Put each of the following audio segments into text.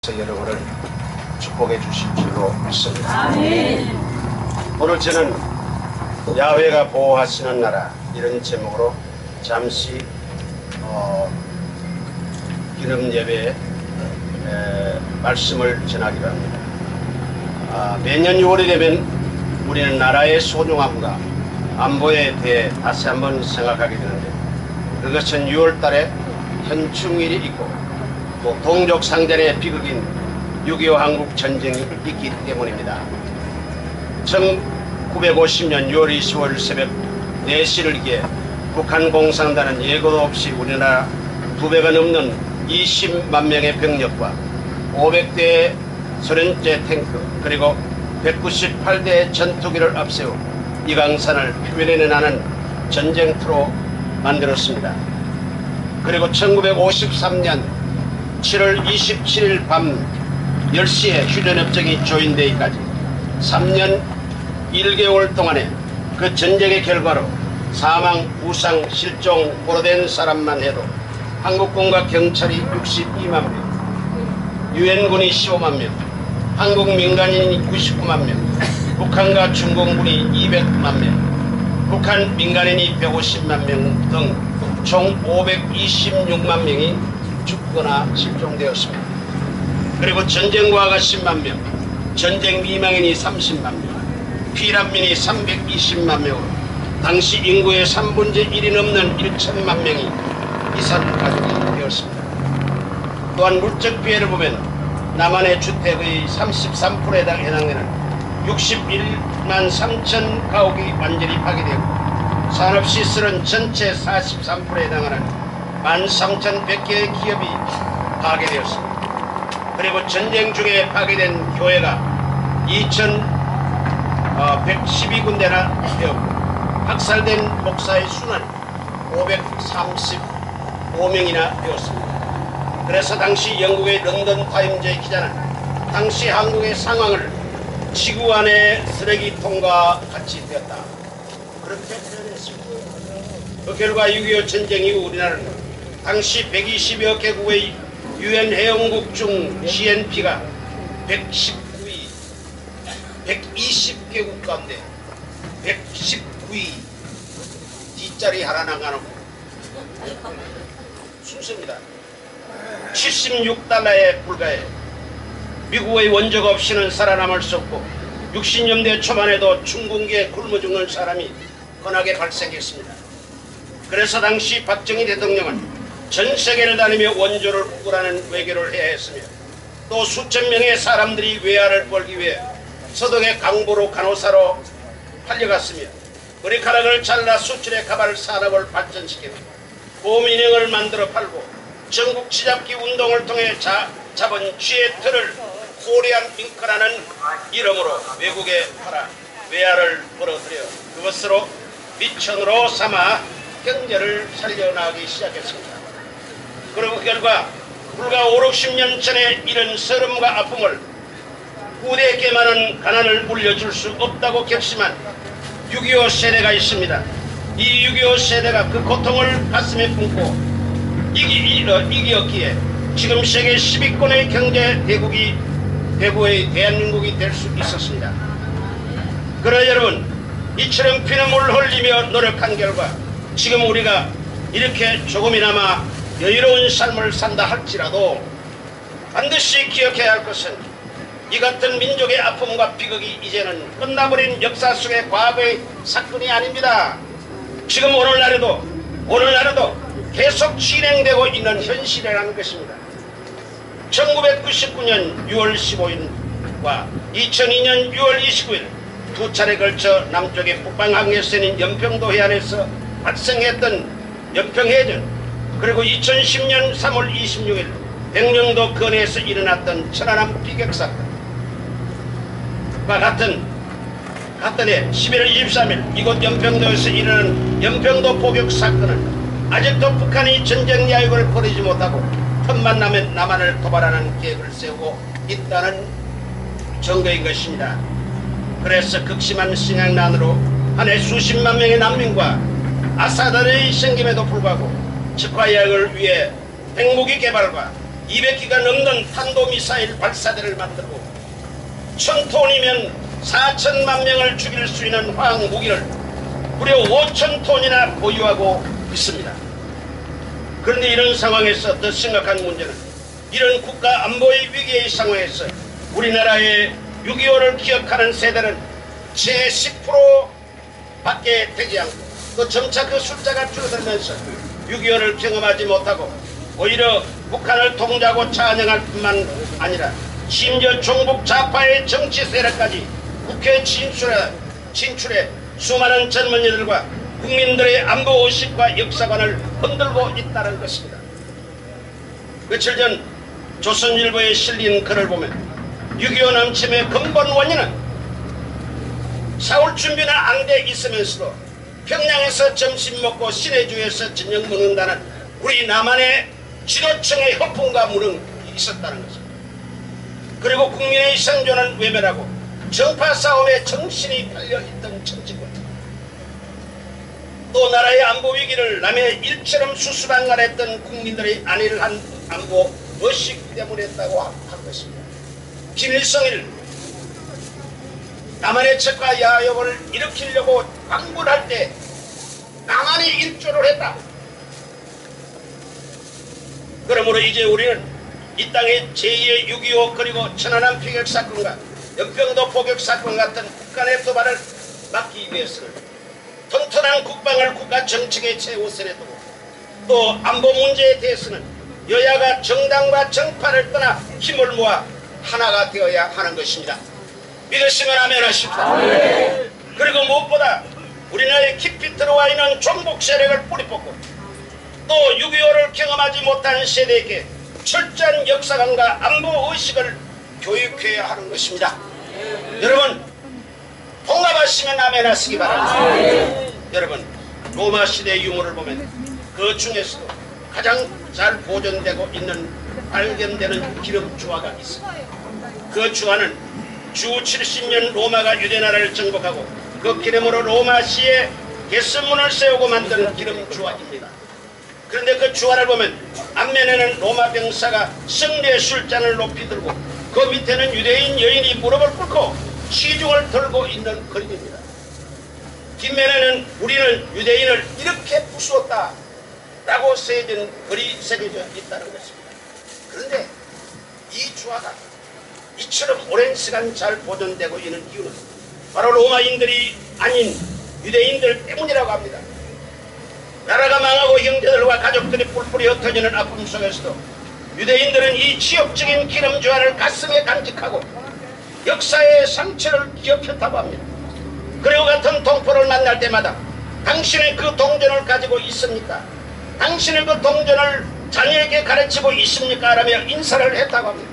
여러분을 축복해 주실 줄로 믿습니다. 아멘. 오늘 저는 야훼가 보호하시는 나라 이런 제목으로 잠시 기념 예배에 말씀을 전하기로 합니다. 매년 6월이 되면 우리는 나라의 소중함과 안보에 대해 다시 한번 생각하게 되는데, 그것은 6월 달에 현충일이 있고 또 동족 상전의 비극인 6.25 한국 전쟁이 있기 때문입니다. 1950년 6월 25일 새벽 4시를 기해 북한 공산당은 예고도 없이 우리나라 2배가 넘는 20만 명의 병력과 500대의 소련제 탱크 그리고 198대의 전투기를 앞세워 이강산을 표면에 나는 전쟁터로 만들었습니다. 그리고 1953년 7월 27일 밤 10시에 휴전협정이 조인되기까지 3년 1개월 동안에 그 전쟁의 결과로 사망, 부상, 실종, 포로된 사람만 해도 한국군과 경찰이 62만 명, 유엔군이 15만 명, 한국 민간인이 99만 명, 북한과 중공군이 200만 명, 북한 민간인이 150만 명 등 총 526만 명이 죽거나 실종되었습니다. 그리고 전쟁과가 10만 명, 전쟁 미망인이 30만 명, 피난민이 320만 명으로 당시 인구의 3분의 1이 넘는 1천만 명이 이산 가족이 되었습니다. 또한 물적 피해를 보면 남한의 주택의 33%에 해당되는 61만 3천 가옥이 완전히 파괴되고 산업시설은 전체 43%에 해당하는 13,100개의 기업이 파괴되었습니다. 그리고 전쟁 중에 파괴된 교회가 2,112군데나 되었고 학살된 목사의 수는 535명이나 되었습니다. 그래서 당시 영국의 런던 타임즈의 기자는 당시 한국의 상황을 지구 안의 쓰레기통과 같이 되었다, 그렇게 표현했습니다. 그 결과 6.25 전쟁 이후 우리나라는 당시 120여 개국의 유엔 회원국 중 GNP가 119위, 120개국 가운데 119위, 뒷자리 하나 나가는 순서입니다. 76달러에 불과해 미국의 원조가 없이는 살아남을 수 없고 60년대 초반에도 춘궁기에 굶어 죽는 사람이 흔하게 발생했습니다. 그래서 당시 박정희 대통령은 전 세계를 다니며 원조를 구걸하는 외교를 해야 했으며 또 수천 명의 사람들이 외화를 벌기 위해 서독의 강보로 간호사로 팔려갔으며 머리카락을 잘라 수출의 가발 산업을 발전시키고 보민형을 만들어 팔고 전국 치잡기 운동을 통해 잡은 쥐의 털을 코리안 핑크라는 이름으로 외국에 팔아 외화를 벌어들여 그것으로 미천으로 삼아 경제를 살려나가기 시작했습니다. 그리고 그 결과 불과 5, 60년 전에 이런 서름과 아픔을 후대에게 많은 가난을 물려줄 수 없다고 결심한 6.25 세대가 있습니다. 이 6.25 세대가 그 고통을 가슴에 품고 이기었기에 지금 세계 10위권의 경제 대국의 대한민국이 될 수 있었습니다. 그러나 여러분, 이처럼 피눈물을 흘리며 노력한 결과 지금 우리가 이렇게 조금이나마 여유로운 삶을 산다 할지라도 반드시 기억해야 할 것은 이 같은 민족의 아픔과 비극이 이제는 끝나버린 역사 속의 과거의 사건이 아닙니다. 지금 오늘날에도 계속 진행되고 있는 현실이라는 것입니다. 1999년 6월 15일과 2002년 6월 29일 두 차례 걸쳐 남쪽의 북방항해선인 연평도 해안에서 발생했던 연평해전, 그리고 2010년 3월 26일 백령도 근해에서 일어났던 천안함 비격사건과 같은 해 11월 23일 이곳 연평도에서 일어난 연평도 포격사건은 아직도 북한이 전쟁 야욕을 버리지 못하고 틈만 나면 남한을 도발하는 계획을 세우고 있다는 증거인 것입니다. 그래서 극심한 식량난으로 한 해 수십만 명의 난민과 아사드의 생김에도 불구하고 척화약을 위해 핵무기 개발과 200기가 넘는 탄도미사일 발사대를 만들고 1000톤이면 4천만 명을 죽일 수 있는 화학 무기를 무려 5,000톤이나 보유하고 있습니다. 그런데 이런 상황에서 더 심각한 문제는 이런 국가 안보의 위기의 상황에서 우리나라의 6.25를 기억하는 세대는 제 10%밖에 되지 않고 또 점차 그 숫자가 줄어들면서 6.25를 경험하지 못하고 오히려 북한을 통제하고 찬양할 뿐만 아니라 심지어 종북 좌파의 정치 세력까지 국회 진출해 수많은 젊은이들과 국민들의 안보의식과 역사관을 흔들고 있다는 것입니다. 며칠 전 조선일보에 실린 글을 보면 6.25 남침의 근본 원인은 싸울 준비는 안 돼 있으면서도 평양에서 점심 먹고 시내주에서 저녁 먹는다는 우리 남한의 지도층의 허풍과 무능이 있었다는 것입니다. 그리고 국민의 생존을 외면하고 정파 싸움에 정신이 팔려있던 정치권, 또 나라의 안보 위기를 남의 일처럼 수수방관했던 국민들의 안일한 안보 의식 때문이었다고 한 것입니다. 김일성을 남한의 적과 야욕을 일으키려고 광분할 때 남한이 일조를 했다. 그러므로 이제 우리는 이 땅의 제2의 6.25 그리고 천안함 피격 사건과 연평도 포격 사건 같은 국간의 도발을 막기 위해서는 튼튼한 국방을 국가 정책의 최우선에 두고 또 안보 문제에 대해서는 여야가 정당과 정파를 떠나 힘을 모아 하나가 되어야 하는 것입니다. 믿으시면 아멘 하십시오. 그리고 무엇보다 우리나라에 깊이 들어와 있는 종북 세력을 뿌리 뽑고 또 6.25를 경험하지 못한 세대에게 철저한 역사관과 안보의식을 교육해야 하는 것입니다. 여러분 동감하시면 아멘 하시기 바랍니다. 여러분 로마 시대의 유물을 보면 그 중에서도 가장 잘 보존되고 있는 발견되는 기름주화가 있습니다. 그 주화는 주 70년 로마가 유대나라를 정복하고 그 기름으로 로마시에 개선문을 세우고 만든 기름주화입니다. 그런데 그 주화를 보면 앞면에는 로마 병사가 승리의 술잔을 높이 들고 그 밑에는 유대인 여인이 무릎을 꿇고 시중을 들고 있는 그림입니다. 뒷면에는 우리는 유대인을 이렇게 부수었다 라고 새겨진 글이 새겨져 있다는 것입니다. 그런데 이 주화가 이처럼 오랜 시간 잘 보존되고 있는 이유는 바로 로마인들이 아닌 유대인들 때문이라고 합니다. 나라가 망하고 형제들과 가족들이 뿔뿔이 흩어지는 아픔 속에서도 유대인들은 이 지역적인 기름주화를 가슴에 간직하고 역사의 상처를 기억했다고 합니다. 그리고 같은 동포를 만날 때마다 당신의 그 동전을 가지고 있습니까? 당신의 그 동전을 자녀에게 가르치고 있습니까? 라며 인사를 했다고 합니다.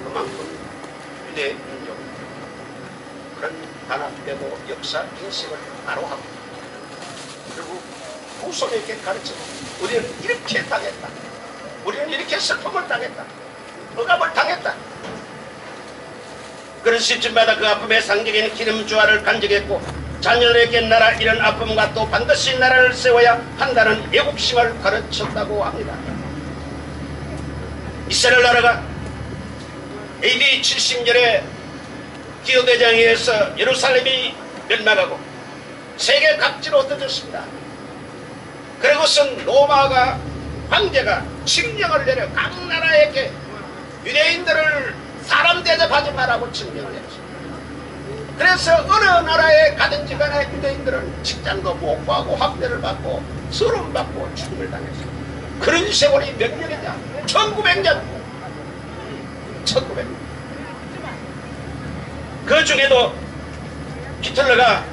그만큼 유대 민족 그런 단합되고 역사 인식을 바로 하고 그리고 후손에게 가르치고 우리는 이렇게 당했다. 우리는 이렇게 슬픔을 당했다. 억압을 당했다. 그런 시점마다 그 아픔의 상징인 기름주화를 간직했고 자녀들에게 나라 이런 아픔과 또 반드시 나라를 세워야 한다는 애국심을 가르쳤다고 합니다. 이스라엘 나라가 AD 70년에 기도대장에 의해서 예루살렘이 멸망하고 세계 각지로 흩어졌습니다. 그리고선 로마가 황제가 칙령을 내려 각 나라에게 유대인들을 사람 대접하지 말라고 칙령을 내렸습니다. 그래서 어느 나라에 가든지 간에 유대인들은 직장도 못 구하고 학대를 받고 서름받고 죽음을 당했습니다. 그런 세월이 몇 년이냐? 1900년. 1900년. 그 중에도 히틀러가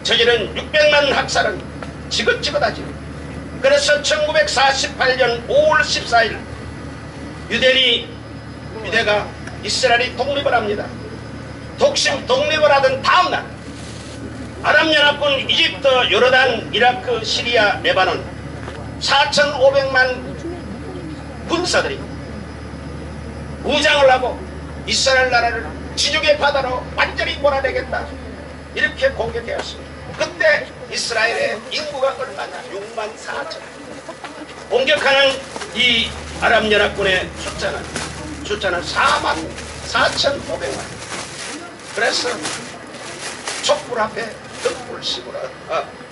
저지른 600만 학살은 지긋지긋하지. 그래서 1948년 5월 14일 유대가 이스라엘이 독립을 합니다. 독립을 하던 다음날 아랍연합군 이집트, 요르단, 이라크, 시리아, 레바논 4,500만 군사들이 무장을 하고 이스라엘 나라를 지중해 바다로 완전히 몰아내겠다 이렇게 공격해왔습니다. 그때 이스라엘의 인구가 얼마나 6만 4천. 공격하는 이 아랍연합군의 숫자는 44,500만. 그래서 촛불 앞에 등불식으로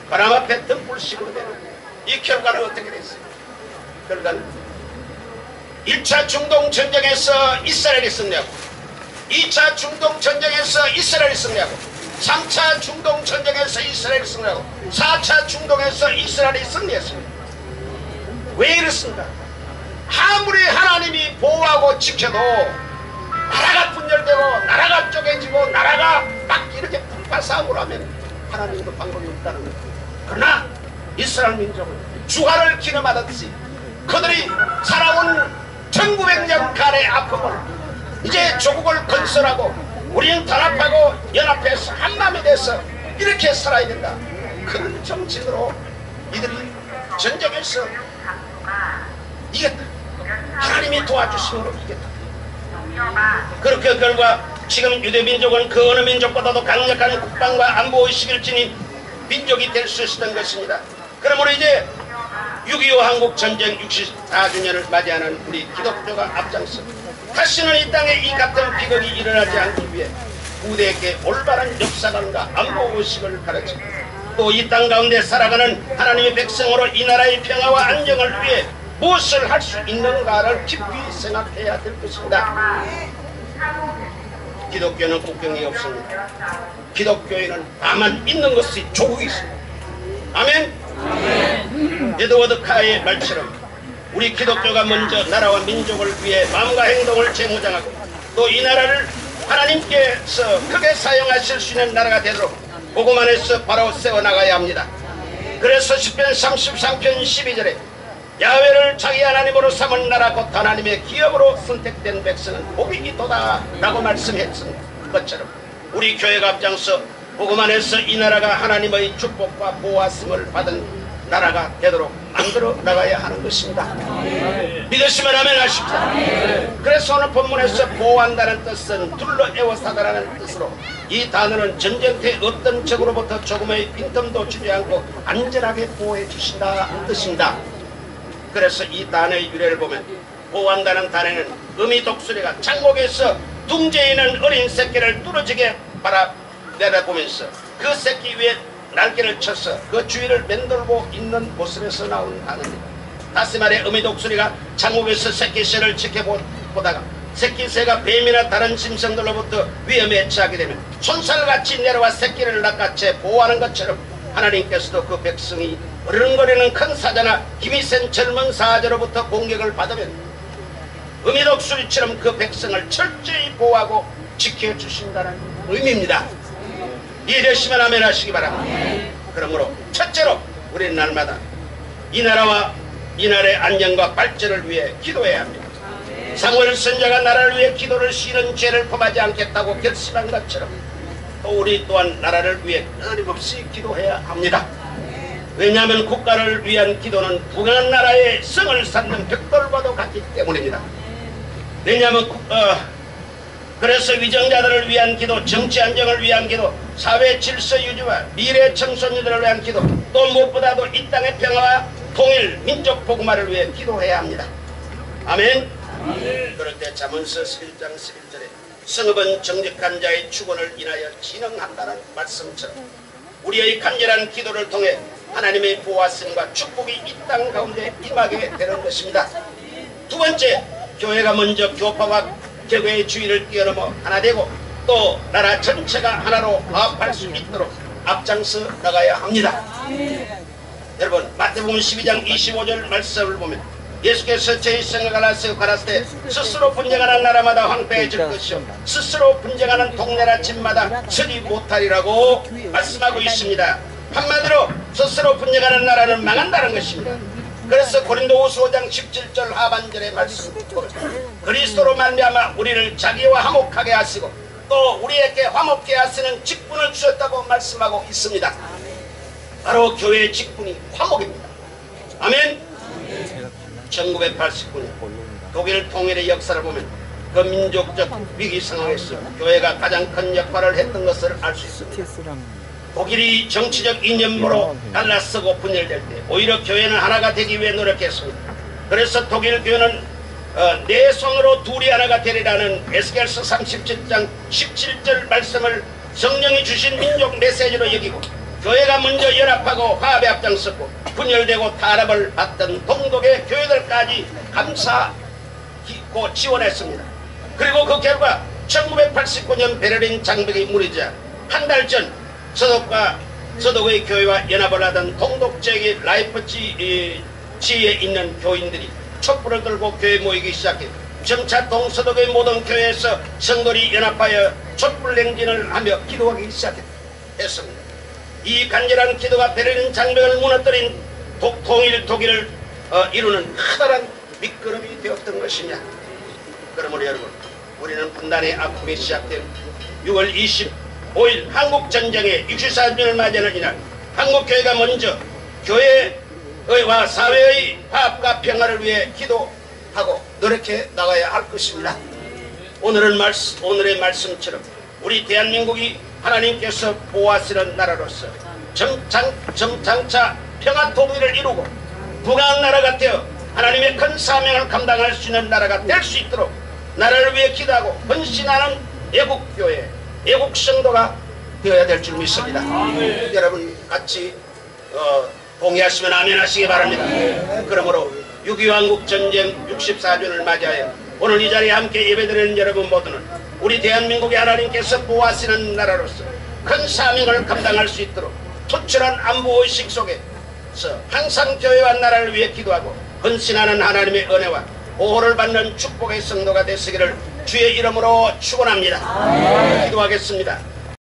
바람 앞에 등불식으로 되는 이 결과는 어떻게 됐어요? 결과는 1차 중동전쟁에서 이스라엘이 승리하고 2차 중동전쟁에서 이스라엘이 승리하고 3차 중동전쟁에서 이스라엘이 승리하고 4차 중동에서 이스라엘이 승리했습니다. 왜 이렇습니까? 아무리 하나님이 보호하고 지켜도 나라가 분열되고 나라가 쪼개지고 나라가 막 이렇게 불파싸움을 하면 하나님도 방법이 없다는 거예요. 그러나 이스라엘 민족은 주화를 기름하듯이 그들이 살아온 1900년간의 아픔을 이제 조국을 건설하고 우리는 단합하고 연합해서 한마음이 돼서 이렇게 살아야 된다. 큰 정신으로 이들이 전쟁에서 이겼다. 하나님이 도와주심으로 이겼다. 그렇게 결과 지금 유대민족은 그 어느 민족보다도 강력한 국방과 안보의식을 지닌 민족이 될 수 있었던 것입니다. 그러므로 이제 6.25 한국전쟁 64주년을 맞이하는 우리 기독교가 앞장서 다시는 이 땅에 이 같은 비극이 일어나지 않기 위해 후대에게 올바른 역사관과 안보의식을 가르치고 또 이 땅 가운데 살아가는 하나님의 백성으로 이 나라의 평화와 안정을 위해 무엇을 할 수 있는가를 깊이 생각해야 될 것입니다. 기독교는 국경이 없습니다. 기독교에는 다만 있는 것이 조국이 있습니다. 아멘. 에드워드 카의 말처럼 우리 기독교가 먼저 나라와 민족을 위해 마음과 행동을 재무장하고 또 이 나라를 하나님께서 크게 사용하실 수 있는 나라가 되도록 복음 안에서 바로 세워나가야 합니다. 그래서 시편 33편 12절에 야훼를 자기 하나님으로 삼은 나라 곧 하나님의 기업으로 선택된 백성은 복이 있도다 라고 말씀했던 것처럼 우리 교회가 앞장서 복음 안에서 이 나라가 하나님의 축복과 보호하심을 받은 나라가 되도록 만들어 나가야 하는 것입니다. 믿으시면 아멘 하십시오. 그래서 오늘 본문에서 보호한다는 뜻은 둘러 에워싸다라는 뜻으로 이 단어는 전쟁터에 어떤 적으로부터 조금의 빈틈도 주지 않고 안전하게 보호해 주신다는 뜻입니다. 그래서 이 단어의 유래를 보면 보호한다는 단어는 어미 독수리가 장목에서 둥지에 있는 어린 새끼를 뚫어지게 내다보면서 그 새끼 위에 날개를 쳐서 그 주위를 맴돌고 있는 모습에서 나온 단어입니다. 다시 말해 어미 독수리가 장목에서 새끼새를 지켜보다가 새끼새가 뱀이나 다른 짐승들로부터 위험에 처하게 되면 손살같이 내려와 새끼를 낚아채 보호하는 것처럼 하나님께서도 그 백성이 어른거리는 큰 사자나 힘이 센 젊은 사자로부터 공격을 받으면 어미 독수리처럼 그 백성을 철저히 보호하고 지켜주신다는 의미입니다. 이해되시면 아멘 하시기 바랍니다. 그러므로 첫째로 우리는 날마다 이 나라와 이 나라의 안녕과 발전을 위해 기도해야 합니다. 사무엘 선지자가 나라를 위해 기도를 쉬는 죄를 범하지 않겠다고 결심한 것처럼 또 우리 또한 나라를 위해 끊임없이 기도해야 합니다. 왜냐하면 국가를 위한 기도는 부강한 나라의 성을 쌓는 벽돌과도 같기 때문입니다. 왜냐하면 그래서 위정자들을 위한 기도, 정치 안정을 위한 기도, 사회 질서 유지와 미래 청소년들을 위한 기도, 또 무엇보다도 이 땅의 평화와 통일, 민족 복음화를 위해 기도해야 합니다. 아멘. 그럴 때 잠언서 11장 11절에 성읍은 정직한 자의 축원을 인하여 진흥한다는 말씀처럼 우리의 간절한 기도를 통해 하나님의 보호하심과 축복이 이 땅 가운데 임하게 되는 것입니다. 두 번째, 교회가 먼저 교파와 격의 주의를 뛰어넘어 하나 되고 또 나라 전체가 하나로 화합할 수 있도록 앞장서 나가야 합니다. 여러분 마태복음 12장 25절 말씀을 보면 예수께서 저희 생각을 하세요 가라사대 때 스스로 분쟁하는 나라마다 황폐해질 것이요 스스로 분쟁하는 동네나 집마다 서지 못하리라고 말씀하고 있습니다. 한마디로 스스로 분쟁하는 나라는 망한다는 것입니다. 그래서 고린도후서 5장 17절 하반절의 말씀 그리스도로 말미암아 우리를 자기와 화목하게 하시고 또 우리에게 화목케 하시는 직분을 주셨다고 말씀하고 있습니다. 바로 교회의 직분이 화목입니다. 아멘. 1989년 독일 통일의 역사를 보면 그 민족적 위기 상황에서 교회가 가장 큰 역할을 했던 것을 알 수 있습니다. 독일이 정치적 이념으로 갈라서고 분열될 때 오히려 교회는 하나가 되기 위해 노력했습니다. 그래서 독일 교회는 내 손으로 둘이 하나가 되리라는 에스겔서 37장 17절 말씀을 성령이 주신 민족 메시지로 여기고 교회가 먼저 연합하고 화합에 앞장섰고 분열되고 탄압을 받던 동독의 교회들까지 감사하고 지원했습니다. 그리고 그 결과 1989년 베를린 장벽이 무너지자 한 달 전 서독의 교회와 연합을 하던 동독 지역의 라이프치히에 있는 교인들이 촛불을 들고 교회에 모이기 시작했고 점차 동서독의 모든 교회에서 성도들이 연합하여 촛불 행진을 하며 기도하기 시작했습니다. 이 간절한 기도가 베를린 장벽을 무너뜨린 통일 독일을 이루는 커다란 밑거름이 되었던 것이냐. 그러므로 여러분, 우리는 분단의 아픔이 시작된 6월 25일 한국전쟁의 64주년을 맞이하는 이날 한국교회가 먼저 교회와 사회의 화합과 평화를 위해 기도하고 노력해 나가야 할 것입니다. 오늘의 말씀처럼 우리 대한민국이 하나님께서 보호하시는 나라로서 점장차 평화 통일을 이루고 부강한 나라가 되어 하나님의 큰 사명을 감당할 수 있는 나라가 될 수 있도록 나라를 위해 기도하고 헌신하는 애국교회, 애국성도가 되어야 될 줄 믿습니다. 여러분 같이 동의하시면 아멘 하시기 바랍니다. 그러므로 6.25 한국전쟁 64주년을 맞이하여 오늘 이 자리에 함께 예배드리는 여러분 모두는 우리 대한민국의 하나님께서 보호하시는 나라로서 큰 사명을 감당할 수 있도록 투철한 안보의식 속에서 항상 교회와 나라를 위해 기도하고 헌신하는 하나님의 은혜와 보호를 받는 축복의 성도가 되시기를 주의 이름으로 축원합니다. 기도하겠습니다.